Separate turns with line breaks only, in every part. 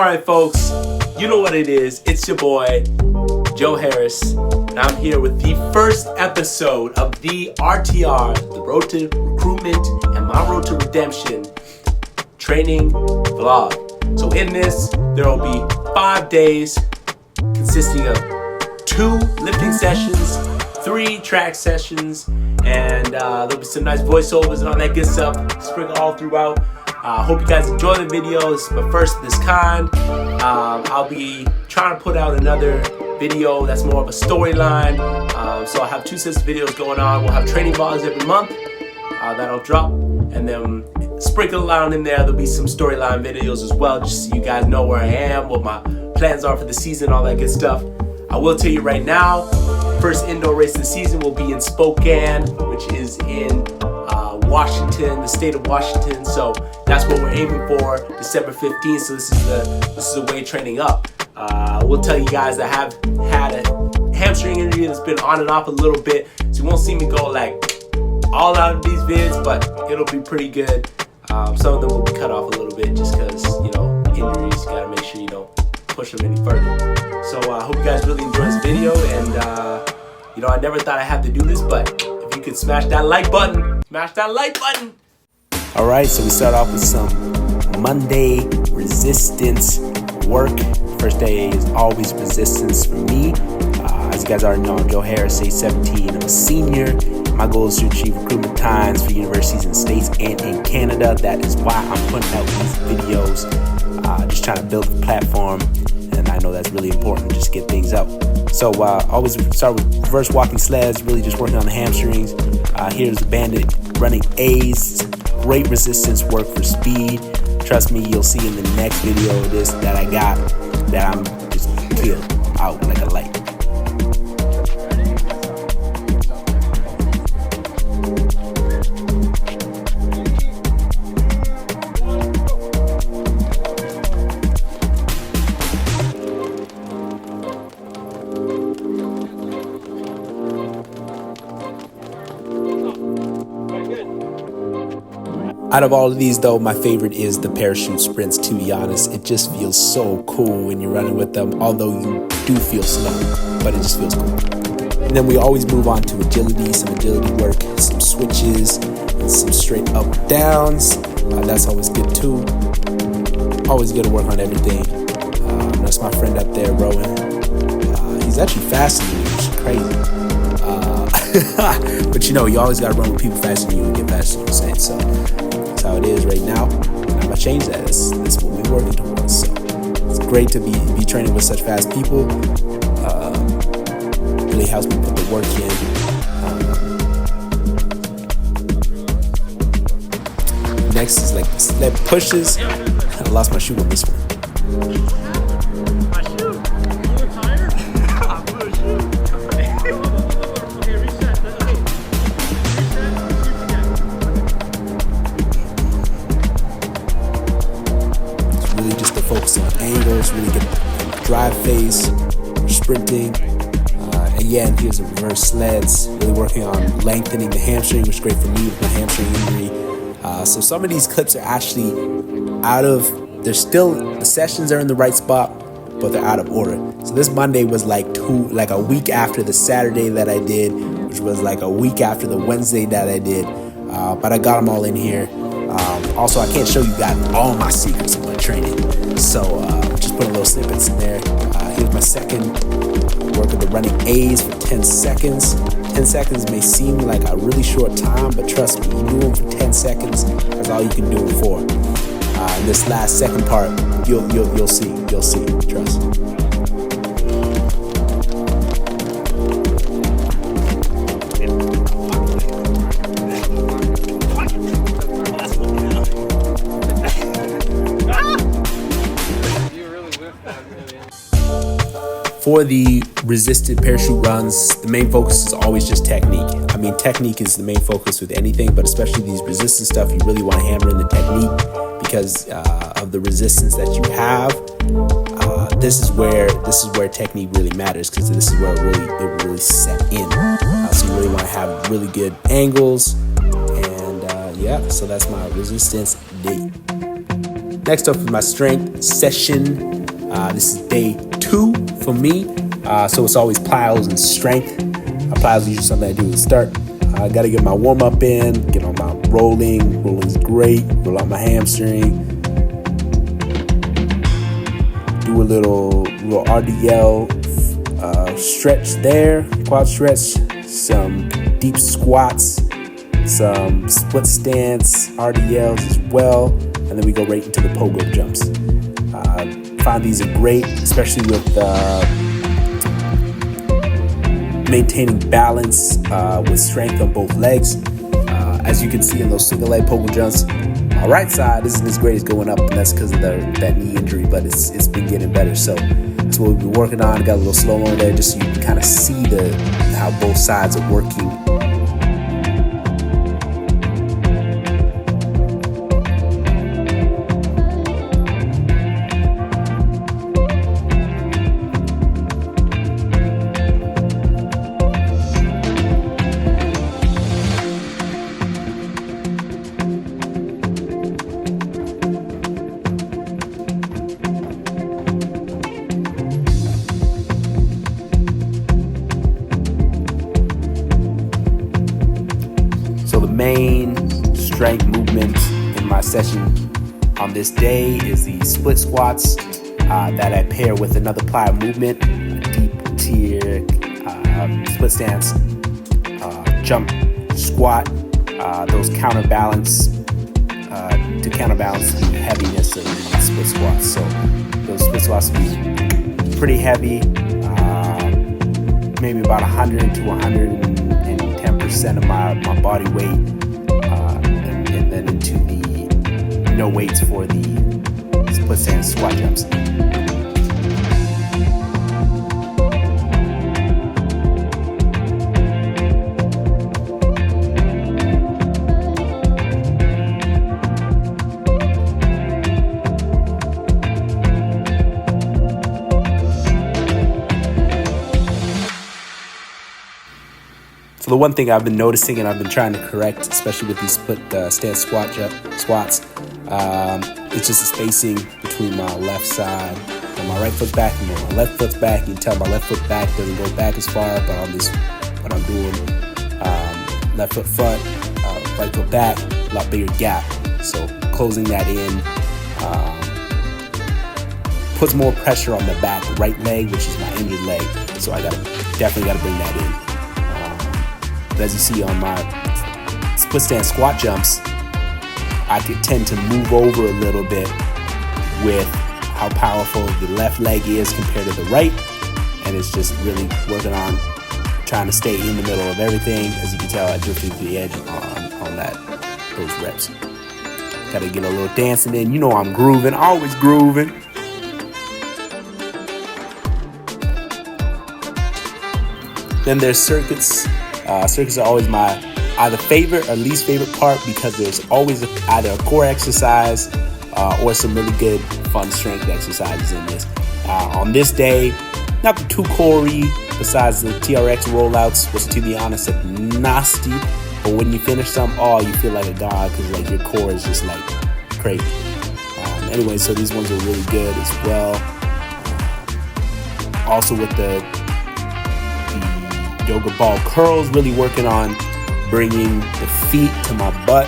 Alright folks, you know what it is. It's your boy, Joe Harris, and I'm here with the first episode of the RTR, the Road To Recruitment and My Road To Redemption training vlog. So in this, there will be 5 days consisting of 2 lifting sessions, 3 track sessions, and there'll be some nice voiceovers and all that good stuff sprinkled all throughout. Hope you guys enjoy the video. This is my first of this kind. I'll be trying to put out another video that's more of a storyline. So I'll have 2 sets of videos going on. We'll have training vlogs every month that'll drop, and then sprinkle around in there. There'll be some storyline videos as well, just so you guys know where I am, what my plans are for the season, all that good stuff. I will tell you right now, first indoor race of the season will be in Spokane, which is in Washington, the state of Washington. So that's what we're aiming for, December 15th. So this is the way training up. We'll tell you guys I have had a hamstring injury that's been on and off a little bit, so you won't see me go like all out of these vids, but it'll be pretty good. Some of them will be cut off a little bit just because, you know, injuries, you gotta make sure you don't push them any further. So I hope you guys really enjoy this video, and you know, I never thought I'd have to do this, but if you could smash that like button, smash that like button. All right, so we start off with some Monday resistance work. First day is always resistance for me. As you guys already know, I'm Joe Harris, age 17. I'm a senior. My goal is to achieve recruitment times for universities in the States and in Canada. That is why I'm putting out these videos. Just trying to build a platform, and I know that's really important, just get things out. So always start with reverse walking sleds, really just working on the hamstrings. Here's the bandit running A's. Great resistance work for speed. Trust me, you'll see in the next video of this that I got that I'm just killed out like a light. Out of all of these though, my favorite is the parachute sprints, to be honest. It just feels so cool when you're running with them, although you do feel slow, but it just feels cool. And then we always move on to agility, some agility work, some switches, and some straight up downs. That's always good too. Always good to work on everything. That's my friend up there, Rowan. He's actually faster than me, which is crazy. But you know, you always gotta run with people faster than you and get faster, you know what I'm saying? So that's how it is right now. And I'm gonna change that. That's what we're working towards. So it's great to be training with such fast people. Really helps me put the work in. Next is like sled pushes. I lost my shoe on this one. Focus on angles, really get drive phase, sprinting. Again, here's the reverse sleds, really working on lengthening the hamstring, which is great for me with my hamstring injury. So some of these clips are actually they're still, the sessions are in the right spot, but they're out of order. So this Monday was like a week after the Saturday that I did, which was like a week after the Wednesday that I did. But I got them all in here. Also, I can't show you guys all my secrets of my training, so just put a little snippets in there. Here's my second work of the running A's for 10 seconds. 10 seconds may seem like a really short time, but trust me, you do them for 10 seconds. That's all you can do them for. And this last second part, you'll see, trust. For the resisted parachute runs, the main focus is always just technique. I mean, technique is the main focus with anything, but especially these resistance stuff, you really want to hammer in the technique because of the resistance that you have. This is where technique really matters, because this is where it really set in. So you really want to have really good angles, and yeah. So that's my resistance day. Next up is my strength session. This is day 2 for me. So it's always plyos and strength. Plyos is usually something I do at the start. I got to get my warm up in, get on my rolling. Rolling's great. Roll out my hamstring. Do a little RDL stretch there, quad stretch, some deep squats, some split stance RDLs as well, and then we go right into the pogo jumps. Find these are great, especially with maintaining balance with strength on both legs. As you can see in those single leg pogo jumps, my right side isn't as great as going up, and that's because of that knee injury, but it's been getting better. So that's what we've been working on. Got a little slow mo there just so you can kind of see how both sides are working. Main strength movement in my session on this day is the split squats that I pair with another plyo movement, deep tier split stance, jump squat. Those counterbalance to counterbalance the heaviness of the split squats. So those split squats will be pretty heavy, maybe about 100 to 110% of my body weight, and then into the no weights for the split stance squat jumps. So the one thing I've been noticing and I've been trying to correct, especially with these split stance squats, it's just the spacing between my left side and my right foot back. And when my left foot's back, you can tell my left foot back doesn't go back as far, but on this, what I'm doing, left foot front, right foot back, a lot bigger gap. So closing that in puts more pressure on the back right leg, which is my injured leg. So I definitely gotta bring that in. But as you see on my split stance squat jumps, I could tend to move over a little bit with how powerful the left leg is compared to the right. And it's just really working on trying to stay in the middle of everything. As you can tell, I drifted to the edge on those reps. Gotta get a little dancing in. You know I'm grooving, always grooving. Then there's circuits. Circuits are always my either favorite or least favorite part because there's always either a core exercise or some really good fun strength exercises in this. On this day, not too core-y besides the TRX rollouts, which to be honest are nasty. But when you finish them, you feel like a god because like your core is just like crazy. Anyway, so these ones are really good as well. Also with the yoga ball curls, really working on bringing the feet to my butt,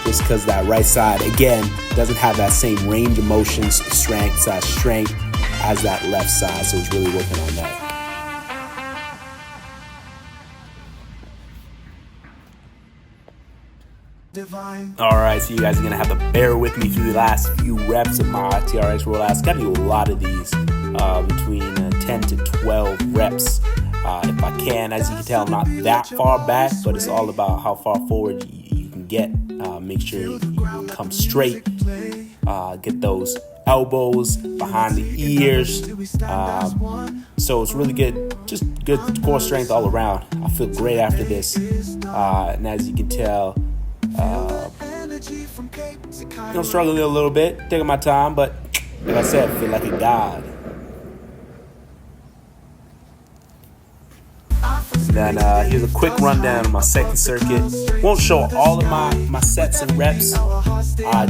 just because that right side again doesn't have that same range of motion strength as that left side, so it's really working on that. Alright, so you guys are gonna have to bear with me through the last few reps of my TRX rollouts. Gotta do a lot of these, between 10 to 12 reps. If I can. As you can tell, I'm not that far back, but it's all about how far forward you can get. Make sure you come straight. Get those elbows behind the ears. So it's really good, just good core strength all around. I feel great after this. And as you can tell, I'm struggling a little bit, taking my time, but like I said, I feel like a god. And then here's a quick rundown of my second circuit. Won't show all of my sets and reps,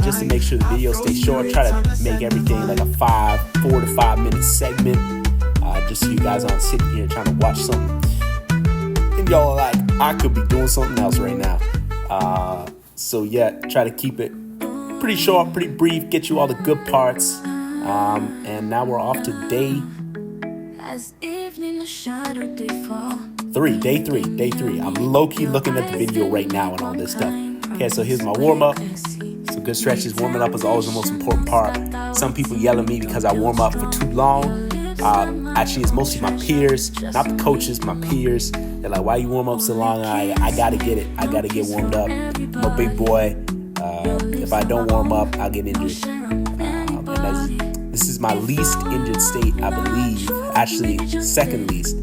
just to make sure the video stays short. Try to make everything like a 4 to 5 minute segment, just so you guys aren't sitting here trying to watch something and y'all are like, I could be doing something else right now. So yeah, try to keep it pretty short, pretty brief, get you all the good parts. And now we're off to day 3. I'm low-key looking at the video right now and all this stuff. Okay, so here's my warm-up. Some good stretches. Warming up is always the most important part. Some people yell at me because I warm up for too long. Actually, it's mostly my peers, not the coaches, my peers. They're like, why you warm up so long? I gotta get it. I gotta get warmed up. I'm a big boy. If I don't warm up, I'll get injured. This is my least injured state, I believe. Actually, second least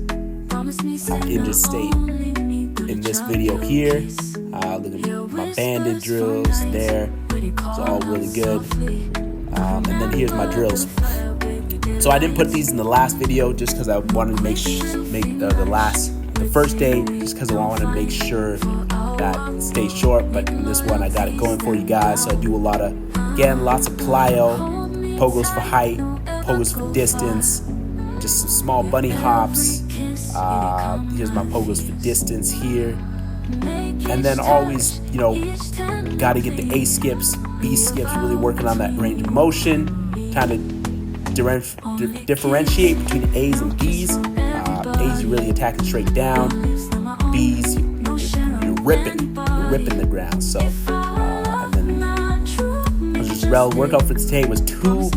injured state in this video here. Look at my banded drills there. It's all really good. And then here's my drills. So I didn't put these in the last video just because I wanted to make the first day, just because I wanted to make sure that it stays short. But in this one, I got it going for you guys. So I do lots of plyo, pogos for height, pogos for distance, just some small bunny hops. Here's my pogos for distance here. And then always, got to get the A skips, B skips, really working on that range of motion, trying to differentiate between A's and B's. A's, you're really attacking straight down. B's, you're ripping the ground. So, and then just workout for today was 2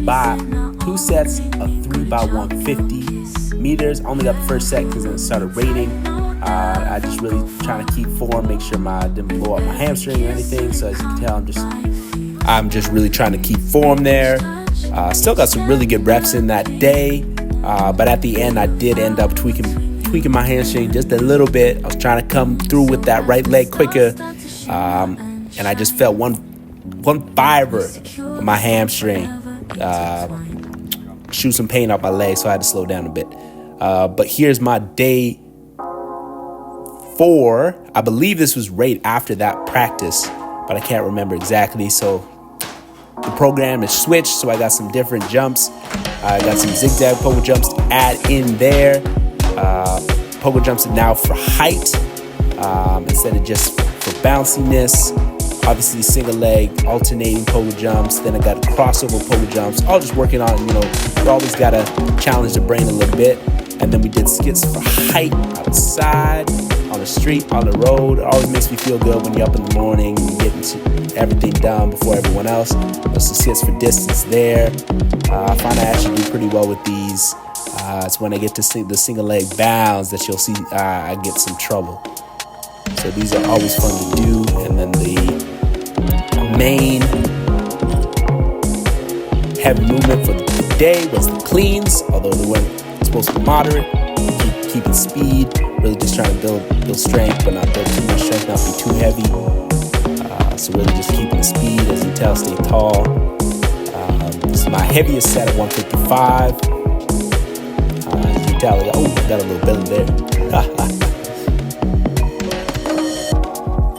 sets of 3 by 150 meters. Only got the first set because then it started raining. I just really trying to keep form, make sure I didn't blow up my hamstring or anything. So as you can tell, I'm just really trying to keep form there. Still got some really good reps in that day, but at the end I did end up tweaking my hamstring just a little bit. I was trying to come through with that right leg quicker, and I just felt one fiber of my hamstring shoot some pain out my leg, so I had to slow down a bit. But here's my day 4. I believe this was right after that practice, but I can't remember exactly. So the program is switched, so I got some different jumps. I got some zigzag pogo jumps to add in there. Pogo jumps are now for height instead of just for bounciness. Obviously, single leg, alternating pogo jumps. Then I got crossover pogo jumps. All just working on, you always got to challenge the brain a little bit. And then we did skits for height outside, on the street, on the road. It always makes me feel good when you're up in the morning, you get everything done before everyone else. There's some skits for distance there. I find I actually do pretty well with these. It's when I get to the single leg bounds that you'll see I get some trouble. So these are always fun to do. And then the main heavy movement for the day was the cleans, although they weren't supposed to be moderate. Keeping speed, really just trying to build strength, but not build too much strength, not be too heavy. So really just keeping the speed, as you tell, stay tall. This is my heaviest set at 155. As you tell, got a little belly there.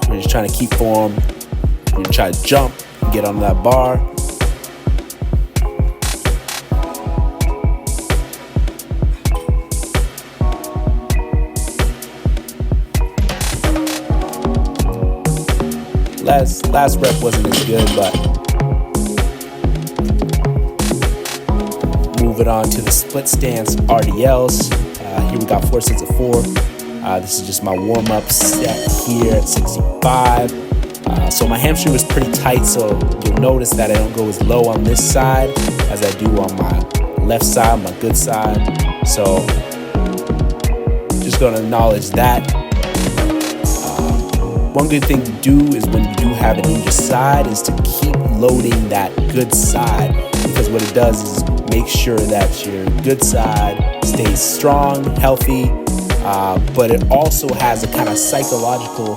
We're just trying to keep form. We're going to try to jump and get on that bar. Last rep wasn't as good, but moving on to the split stance RDLs. Here we got 4 sets of 4. This is just my warm-up set here at 65. So my hamstring was pretty tight, so you'll notice that I don't go as low on this side as I do on my left side, my good side. So just going to acknowledge that. One good thing to do is when you do have an injured side is to keep loading that good side, because what it does is make sure that your good side stays strong, healthy, but it also has a kind of psychological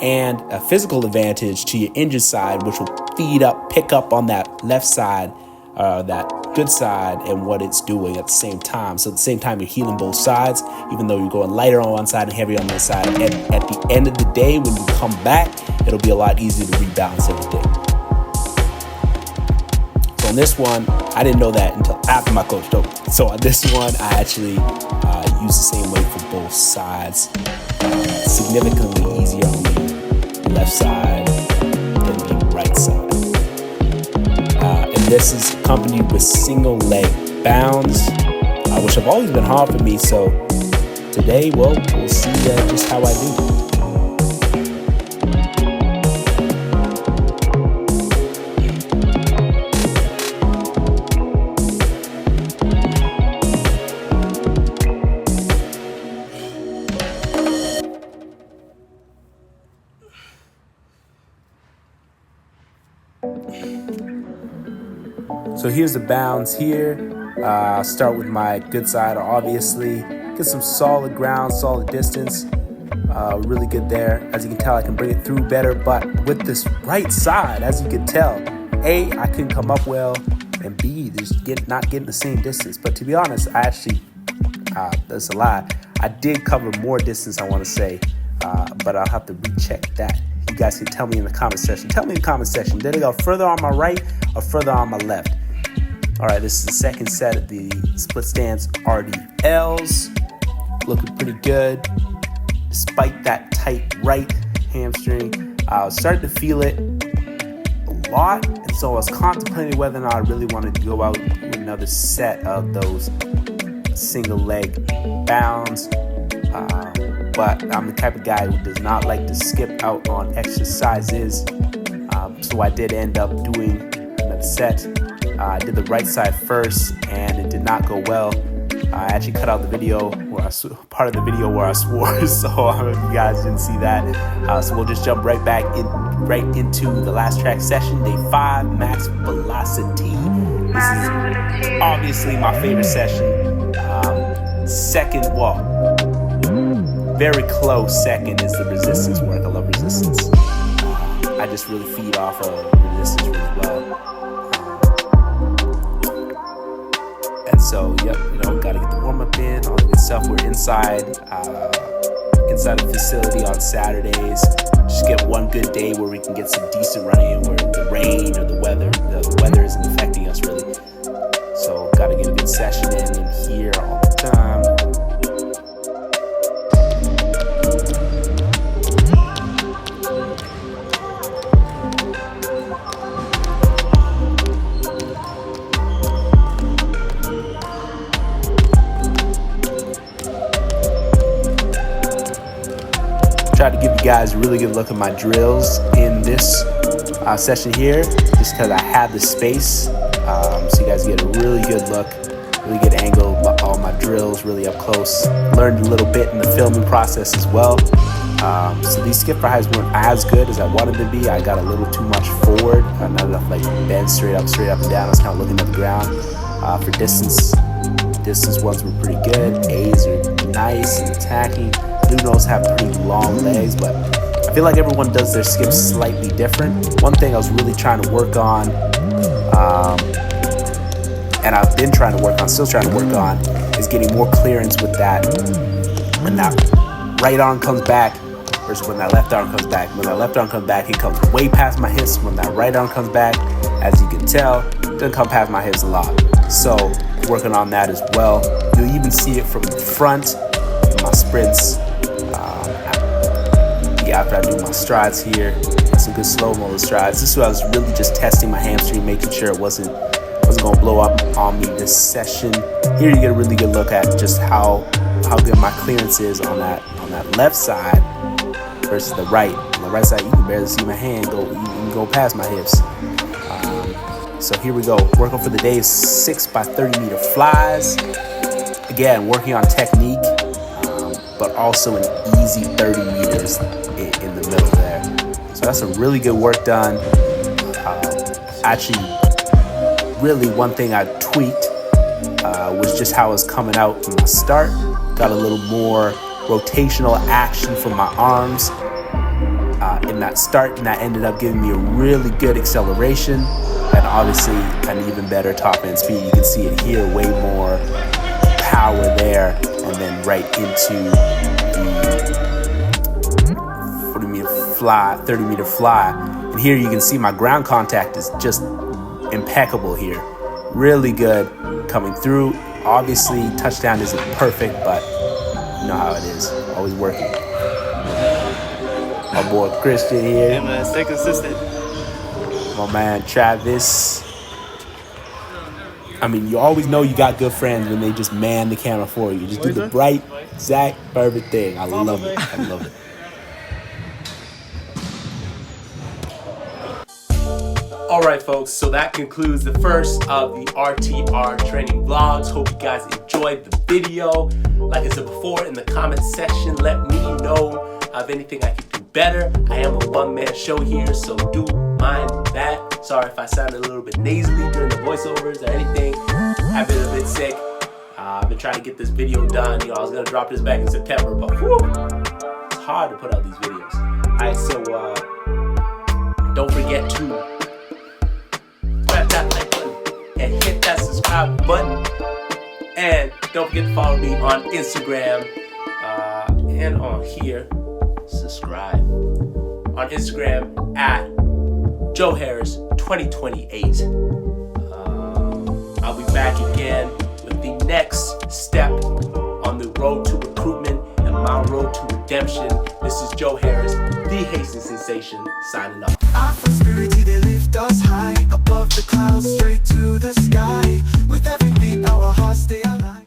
and a physical advantage to your injured side, which will pick up on that left side, that good side and what it's doing at the same time. So at the same time, you're healing both sides, even though you're going lighter on one side and heavier on the other side. And at the end of the day, when you come back, it'll be a lot easier to rebalance everything. So on this one, I didn't know that until after my coach told me. So on this one, I actually use the same weight for both sides. Significantly easier on the left side than the right side. And this is accompanied with single leg bounds, which have always been hard for me. So today, we'll see just how I do. So here's the bounds here. I'll start with my good side, obviously. Get some solid ground, solid distance. Really good there. As you can tell, I can bring it through better. But with this right side, as you can tell, A, I couldn't come up well, and B, not getting the same distance. But to be honest, I actually, that's a lie. I did cover more distance, I want to say, but I'll have to recheck that. You guys can tell me in the comment section. Tell me in the comment section, did it go further on my right or further on my left? All right, this is the second set of the split stance RDLs. Looking pretty good, despite that tight right hamstring. I was starting to feel it a lot, and so I was contemplating whether or not I really wanted to go out with another set of those single leg bounds. But I'm the type of guy who does not like to skip out on exercises. So I did end up doing another set. I did the right side first, and it did not go well. I actually cut out the video part of the video where I swore, so you guys didn't see that. So we'll just jump right into the last track session, day 5, max velocity. This is obviously my favorite session. Very close second is the resistance work. I love resistance. I just really feed off of resistance really well. And so, gotta get the warm up in, all the good stuff. We're inside the facility on Saturdays. Just get one good day where we can get some decent running, where the rain or the weather isn't affecting us really. So, gotta get a good session in here all the time. Try to give you guys a really good look at my drills in this session here, just because I have the space, so you guys get a really good look, really good angle of all my drills, really up close. Learned a little bit in the filming process as well. So these skip for highs weren't as good as I wanted to be. I got a little too much forward, not enough like bend straight up and down. I was kind of looking at the ground. For distance ones were pretty good. A's are nice and attacking. Lunos have pretty long legs, but I feel like everyone does their skips slightly different. One thing I was really trying to work on, and I've been trying to work on, still trying to work on, is getting more clearance with that. When that right arm comes back versus when that left arm comes back. When that left arm comes back, it comes way past my hips. When that right arm comes back, as you can tell, it doesn't come past my hips a lot. So working on that as well. You'll even see it from the front in my sprints. After I do my strides here, got some good slow-mo strides. This is where I was really just testing my hamstring, making sure it wasn't going to blow up on me this session. Here you get a really good look at just how good my clearance is on that left side versus the right. On the right side, you can barely see my hand go past my hips. So here we go, working for the day 6 by 30 meter flies. Again, working on technique, but also an easy 30 meters in the middle there. So that's some really good work done. Actually, really one thing I tweaked was just how it's coming out from the start. Got a little more rotational action from my arms in that start, and that ended up giving me a really good acceleration and obviously an even better top end speed. You can see it here, way more power there, and then right into the 30 meter fly. And here you can see my ground contact is just impeccable here. Really good coming through. Obviously, touchdown isn't perfect, but you know how it is. Always working. My boy Christian here.
Yeah, man, stay consistent.
My man Travis. I mean, you always know you got good friends when they just man the camera for you. Just do the right, exact, perfect thing. I love it. I love it. All right, folks, so that concludes the first of the RTR training vlogs. Hope you guys enjoyed the video. Like I said before, in the comment section, let me know of anything I can do better. I am a one-man show here, so do mind that. Sorry if I sounded a little bit nasally during the voiceovers or anything. I've been a bit sick. I've been trying to get this video done. I was gonna drop this back in September, but whew, it's hard to put out these videos. All right, so don't forget to grab that like button and hit that subscribe button. And don't forget to follow me on Instagram and on here. Subscribe on Instagram at Joe Harris 2028. I'll be back again with the next step on the road to recruitment and my road to redemption. This is Joe Harris, the Hastings Sensation, signing off.
Our prosperity, they lift us high above the clouds, straight to the sky. With every beat, our hearts they align.